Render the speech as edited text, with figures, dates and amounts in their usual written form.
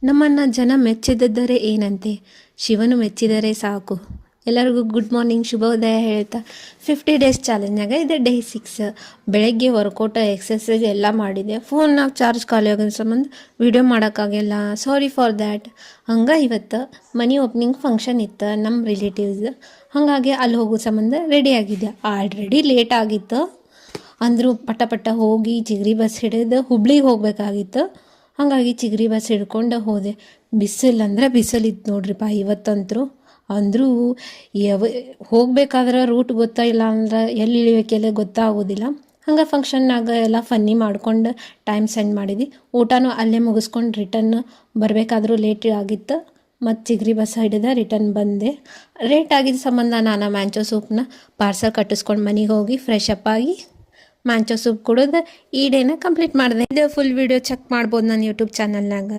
ನಮ್ಮನ್ನು ಜನ ಮೆಚ್ಚಿದ್ದರೆ ಏನಂತೆ, ಶಿವನು ಮೆಚ್ಚಿದರೆ ಸಾಕು. ಎಲ್ಲರಿಗೂ ಗುಡ್ ಮಾರ್ನಿಂಗ್, ಶುಭೋದಯ ಹೇಳ್ತಾ 50 ಡೇಸ್ ಚಾಲೆಂಜ್ನಾಗ ಇದೆ ಡೇ 6. ಬೆಳಗ್ಗೆ ವರ್ಕೌಟ್ ಎಕ್ಸಸೈಸ್ ಎಲ್ಲ ಮಾಡಿದೆ. ಫೋನ್ನಾಗ ಚಾರ್ಜ್ ಖಾಲಿ ಆಗೋ ಸಂಬಂಧ ವಿಡಿಯೋ ಮಾಡೋಕ್ಕಾಗಿಲ್ಲ, ಸಾರಿ ಫಾರ್ ದ್ಯಾಟ್. ಹಂಗೆ ಇವತ್ತು ಮನಿ ಓಪನಿಂಗ್ ಫಂಕ್ಷನ್ ಇತ್ತು ನಮ್ಮ ರಿಲೇಟಿವ್ಸ್. ಹಾಗಾಗಿ ಅಲ್ಲಿ ಹೋಗೋ ಸಂಬಂಧ ರೆಡಿ ಆಗಿದ್ದೆ. ಆಲ್ರೆಡಿ ಲೇಟ್ ಆಗಿತ್ತು ಅಂದರೂ ಪಟ ಹೋಗಿ ಚಿಗರಿ ಬಸ್ ಹಿಡಿದು ಹುಬ್ಳಿಗೆ ಹೋಗಬೇಕಾಗಿತ್ತು. ಹಾಗಾಗಿ ಚಿಗರಿ ಬಸ್ ಹಿಡ್ಕೊಂಡು ಹೋದೆ. ಬಿಸಿಲು ಅಂದರೆ ಬಿಸಿಲಿತ್ತು ನೋಡ್ರಿಪ್ಪ ಇವತ್ತಂತರೂ. ಅಂದರೂ ಹೋಗಬೇಕಾದ್ರೆ ರೂಟ್ ಗೊತ್ತಾಯಿಲ್ಲ ಅಂದ್ರೆ ಎಲ್ಲಿ ಇಳಿಬೇಕೆಲ್ಲ ಗೊತ್ತಾಗೋದಿಲ್ಲ. ಹಂಗೆ ಫಂಕ್ಷನ್ನಾಗ ಎಲ್ಲ ಫನ್ನಿ ಮಾಡ್ಕೊಂಡು ಟೈಮ್ ಸೆಂಡ್ ಮಾಡಿದ್ವಿ. ಊಟನೂ ಅಲ್ಲೇ ಮುಗಿಸ್ಕೊಂಡು ರಿಟರ್ನ್ ಬರಬೇಕಾದ್ರೂ ಲೇಟ್ ಆಗಿತ್ತು. ಮತ್ತು ಚಿಗರಿ ಬಸ್ ಹಿಡಿದ ರಿಟರ್ನ್ ಬಂದೆ. ಲೇಟ್ ಆಗಿದ್ದ ಸಂಬಂಧ ನಾನು ಮ್ಯಾಂಚೋ ಸೂಪ್ನ ಪಾರ್ಸಲ್ ಕಟ್ಟಿಸ್ಕೊಂಡು ಮನೆಗೆ ಹೋಗಿ ಫ್ರೆಶ್ ಅಪ್ ಆಗಿ ಮ್ಯಾಂಚೋ ಸೂಪ್ ಕುಡಿದು ಈ ಡೇನ ಕಂಪ್ಲೀಟ್ ಮಾಡಿದೆ. ಇದು ಫುಲ್ ವಿಡಿಯೋ ಚೆಕ್ ಮಾಡ್ಬೋದು ನನ್ನ ಯೂಟ್ಯೂಬ್ ಚಾನಲ್ನಾಗ.